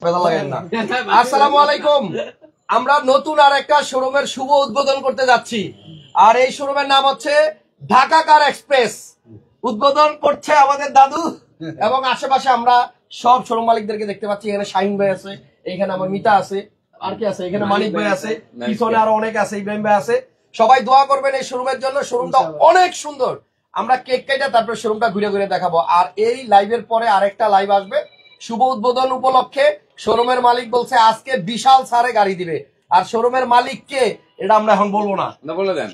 আসসালামু আলাইকুম। আমরা নতুন আর একটা শোরুমের শুভ উদ্বোধন করতে যাচ্ছি, আর এই শোরুমের নাম হচ্ছে ঢাকা কার এক্সপ্রেস। উদ্বোধন করছে আমাদের দাদু, এবং আশেপাশে আমরা সব শোরুম মালিকদেরকে দেখতে পাচ্ছি। এখানে শাহিন ভাই আছে, এইখানে আমার মিতা আছে, আর কি আছে, এখানে মানিক ভাই আছে, পিছনে আরো অনেক আছে, ইব্রাহিম ভাই আছে। সবাই দোয়া করবেন এই শোরুমের জন্য। শোরুমটা অনেক সুন্দর। আমরা কেক কেটে তারপর শোরুমটা ঘুরে ঘুরে দেখাবো। আর এই লাইভের পরে আরেকটা লাইভ আসবে শুভ উদ্বোধন উপলক্ষে। শোরুমের মালিক বলছে আজকে বিশাল ছাড়ে গাড়ি দিবে। আর শোরুমের মালিক কে এটা আমরা এখন বলবো না, বলে দেন।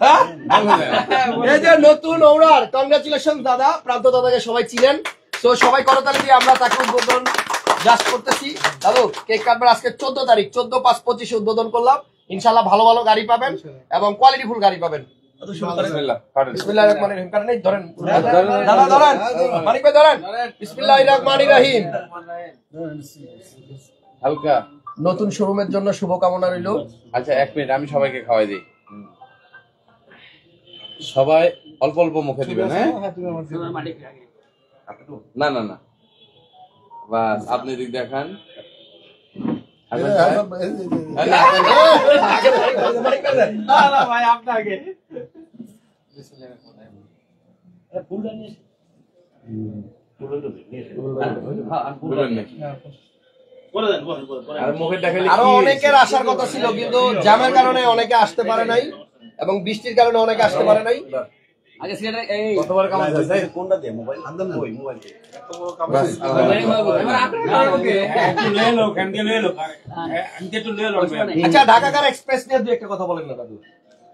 এই যে নতুন ওনার, কংগ্রাচুলেশন দাদা, প্রান্ত দাদাকে সবাই চিনেন। তো সবাই করতালি দিয়ে আমরা তাকে উদ্বোধন জাস্ট করতেছি। দাদু কেক কাটবার আজকে 14 তারিখ, 14/5/25 উদ্বোধন করলাম। ইনশাল্লাহ ভালো ভালো গাড়ি পাবেন এবং কোয়ালিটি ফুল গাড়ি পাবেন। বিসমিল্লাহির রহমানির রহিম। কারণ এই ধরেন দাদা, ধরেন মানিক ভাই, ধরেন বিসমিল্লাহির রহমানির রহিম। হালকা নতুন শোরুমের জন্য শুভকামনা রইল। আচ্ছা 1 মিনিট, আমি সবাইকে খাওয়াই দিই। সবাই অল্প অল্প মুখে দিবেন। হ্যাঁ, না না না, বাস আপনি দিক দেখান। আরো অনেকের আসার কথা ছিল, কিন্তু জ্যামের কারণে অনেকে আসতে পারে নাই এবং বৃষ্টির কারণে অনেকে আসতে পারে নাই। আচ্ছা, ঢাকা কার এক্সপ্রেস নিয়ে দু একটা কথা বলেন না দাদু।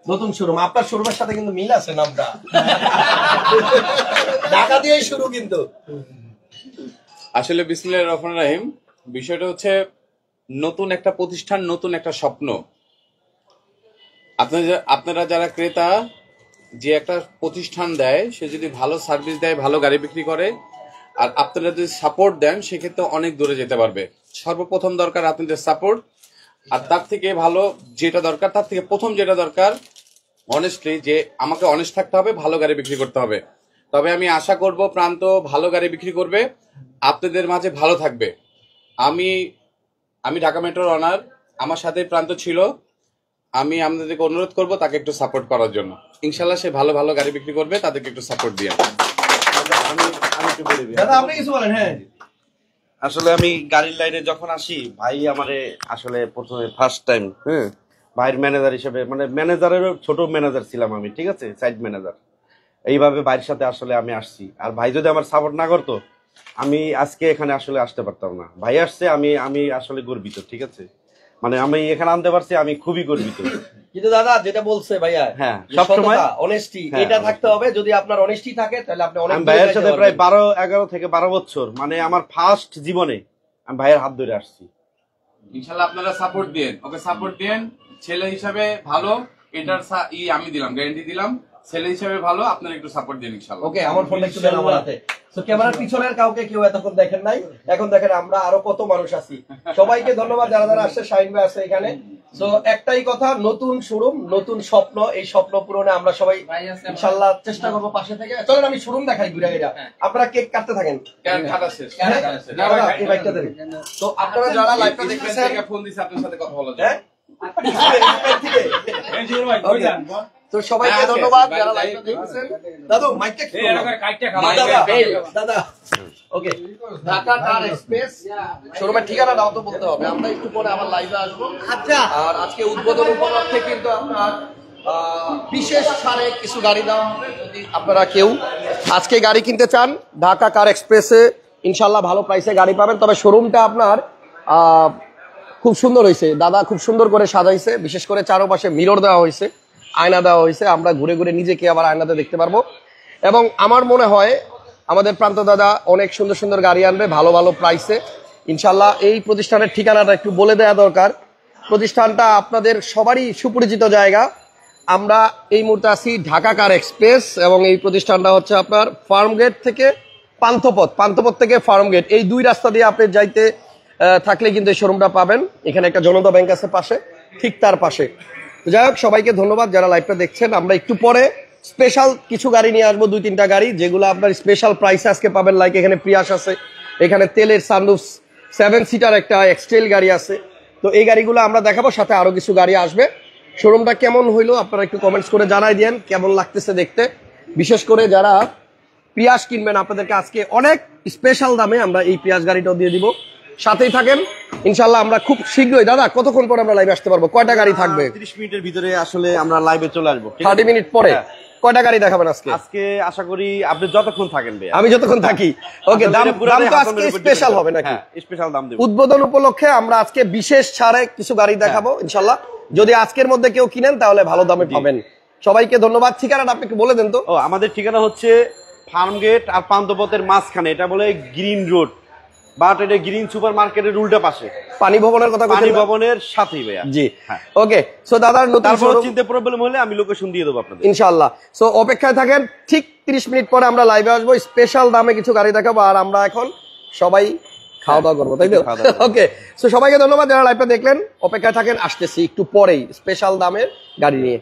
নতুন শোরুম, আপনার শোরুমের সাথে কিন্তু মিল আছে নামটা। ঢাকা দিয়েই শুরু কিন্তু। আসলে বিসমিল্লাহির রহমানির রহিম, বিষয়টা হচ্ছে নতুন একটা প্রতিষ্ঠান, নতুন একটা স্বপ্ন। আপনারা যারা ক্রেতা, যে একটা প্রতিষ্ঠান দেয়, সে যদি ভালো সার্ভিস দেয়, ভালো গাড়ি বিক্রি করে, আর আপনারা যদি সাপোর্ট দেন, সেক্ষেত্রে অনেক দূরে যেতে পারবে। সর্বপ্রথম দরকার আপনাদের সাপোর্ট, আর তার থেকে ভালো যেটা দরকার, তার থেকে প্রথম যেটা দরকার অনেস্টলি, যে আমাকে অনেস্ট থাকতে হবে, ভালো গাড়ি বিক্রি করতে হবে। তবে আমি আশা করব প্রান্ত ভালো গাড়ি বিক্রি করবে, আপনাদের মাঝে ভালো থাকবে। আমি ঢাকা মেট্রোর অনার, আমার সাথে প্রান্ত ছিল। আমি আপনাদেরকে অনুরোধ করব তাকে একটু সাপোর্ট করার জন্য। ইনশাল্লাহ সে ভালো ভালো গাড়ি বিক্রি করবে, তাদেরকে একটু সাপোর্ট দিয়ে। আপনি কিছু বলেন। হ্যাঁ, আসলে আমি গাড়ির লাইনে যখন আসি, ভাই আমারে আসলে প্রথমে ফার্স্ট টাইম ভাইয়ের ম্যানেজার হিসেবে, মানে ম্যানেজারেরও ছোট ম্যানেজার ছিলাম আমি, ঠিক আছে, সাইড ম্যানেজার। এইভাবে ভাইয়ের সাথে আসলে আমি আসছি। আর ভাই যদি আমার সাপোর্ট না করতো, আমি আজকে এখানে আসলে আসতে পারতাম না। ভাই আসছে, আমি আসলে গর্বিত, ঠিক আছে। মানে আমি এখানে আনতে পারছি, আমি খুবই গর্বিত। কিন্তু দাদা যেটা বলছে ভাইয়া, হ্যাঁ, সবসময় অনেস্টি, এটা থাকতে হবে। যদি আপনার অনেস্টি থাকে, তাহলে আপনি অনেক। ভাইয়ের সাথে প্রায় 11 থেকে 12 বছর, মানে আমার ফার্স্ট জীবনে আমি ভাইয়ের হাত ধরে আসছি। ইনশাআল্লাহ আপনারা সাপোর্ট দেন, ওকে সাপোর্ট দেন। ছেলে হিসাবে ভালো, এটার আমি দিলাম, গ্যারান্টি দিলাম। ছেলে হিসাবে ভালো, আপনারা একটু সাপোর্ট দেন ইনশাআল্লাহ। ওকে, আমার ফোনটা একটু দেন আমার হাতে। তো ক্যামেরার পিছনের কাউকে কেউ এতক্ষণ দেখেন নাই, এখন দেখেন আমরা আরো কত মানুষ আছি। সবাইকে ধন্যবাদ যারা যারা আসছে। শাহিন ভাই আছে এখানে। তো একটাই কথা, নতুন শোরুম, নতুন স্বপ্ন। এই স্বপ্ন পূরণে আমরা সবাই ইনশাআল্লাহ চেষ্টা করবো পাশে থেকে। চলেন আমি শোরুম দেখাই ঘুরে ঘুরে। আপনারা কেক কাটতে থাকেন। তো আপনারা যারা লাইভটা দেখতেছেন, ফোন দিছে আপনার সাথে কথা বলার জন্য। তো সবাইকে ধন্যবাদ যারা লাইভটা দেখতেছেন। দাদু মাইকটা কি দাদা। ওকে, ঢাকা কার এক্সপ্রেস শোরুমের ঠিকানা দাও তো বলতে হবে। আমরা একটু পরে আবার লাইভে আসবো। আচ্ছা, আর আজকে উদ্বোধন উপলক্ষে কিন্তু আপনার বিশেষ ছাড়ে কিছু গাড়ি দেওয়া হবে। যদি আপনারা কেউ আজকে গাড়ি কিনতে চান, ঢাকা কার এক্সপ্রেসে ইনশাল্লাহ ভালো প্রাইসে গাড়ি পাবেন। তবে শোরুমটা আপনার খুব সুন্দর হয়েছে, দাদা খুব সুন্দর করে সাজাইছে। বিশেষ করে চারপাশে মিরর দেওয়া হয়েছে, আয়না দেওয়া হয়েছে। আমরা ঘুরে ঘুরে নিজেকে আবার আয়নাতে দেখতে পারবো। এবং আমার মনে হয় আমাদের প্রান্ত দাদা অনেক সুন্দর সুন্দর গাড়ি আনবে ভালো ভালো প্রাইসে ইনশাল্লাহ। এই প্রতিষ্ঠানের ঠিকানাটা একটু বলে দেওয়া দরকার। প্রতিষ্ঠানটা আপনাদের সবারই সুপরিচিত জায়গা। আমরা এই মুহূর্তে আছি ঢাকা কার এক্সপ্রেস, এবং এই প্রতিষ্ঠানটা হচ্ছে আপনার ফার্মগেট থেকে পান্থপথ, পান্থপথ থেকে ফার্মগেট, এই দুই রাস্তা দিয়ে আপনি যাইতে থাকলে কিন্তু এই শোরুমটা পাবেন। এখানে একটা জনতা ব্যাংক আছে পাশে, ঠিক তার পাশে। যাই হোক, সবাইকে ধন্যবাদ যারা লাইভটা দেখছেন। আমরা একটু পরে স্পেশাল কিছু গাড়ি নিয়ে আসবো, 2-3টা গাড়ি, যেগুলো আপনার স্পেশাল প্রাইসে আজকে পাবেন। লাইক এখানে প্রিয়াস আছে, এখানে তেলের সানরুফ 7 সিটার একটা এক্সটেল গাড়ি আছে। তো এই গাড়িগুলো আমরা দেখাবো, সাথে আরো কিছু গাড়ি আসবে। শোরুমটা কেমন হইলো আপনারা একটু কমেন্টস করে জানাই দেন, কেমন লাগতেছে দেখতে। বিশেষ করে যারা পিয়াজ কিনবেন আপনাদেরকে আজকে অনেক স্পেশাল দামে আমরা এই পিয়াজ গাড়িটাও দিয়ে দিব। সাথেই থাকেন ইনশাল্লাহ। আমরা খুব শীঘ্রই, দাদা কতক্ষণ পরে আমরা লাইভে আসতে পারবো? কয়টা গাড়ি থাকবে? 30 মিনিটের ভিতরে আসলে আমরা লাইভে চলে আসবো। 30 মিনিট পরে কয়টা গাড়ি দেখাবেন আজকে? আজকে আশা করি আপনি যতক্ষণ থাকেন ভাই, আমি যতক্ষণ থাকি। ওকে, দাম তো আজকে স্পেশাল হবে নাকি? স্পেশাল দাম দেব। উদ্বোধন উপলক্ষে আমরা আজকে বিশেষ ছাড়ে কিছু গাড়ি দেখাবো ইনশাল্লাহ। যদি আজকের মধ্যে কেউ কিনেন তাহলে ভালো দামে পাবেন। সবাইকে ধন্যবাদ। ঠিকানাটা আপনি একটু বলে দেন তো। ও, আমাদের ঠিকানা হচ্ছে ফার্মগেট আর পান্থপথের মাঝখানে, এটা বলে গ্রিন রোড, বাট এটা গ্রিন সুপার মার্কেটের উল্টা পাশে, পানি ভবনের কথা পানি ভবনের সাথেই ভাইয়া। জি ওকে। সো দাদার নতুন তারপর চিন্তা প্রবলেম হলে আমি লোকেশন দিয়ে দেবো আপনাদের ইনশাআল্লাহ। সো অপেক্ষায় থাকেন, ঠিক 30 মিনিট পরে আমরা লাইভে আসবো, স্পেশাল দামে কিছু গাড়ি দেখাবো। আর আমরা এখন সবাই খাওয়া দাওয়া করবো, তাই তো? ওকে, সো সবাইকে ধন্যবাদ যারা লাইভটা দেখলেন। অপেক্ষায় থাকেন, আসতেছি একটু পরেই স্পেশাল দামের গাড়ি নিয়ে।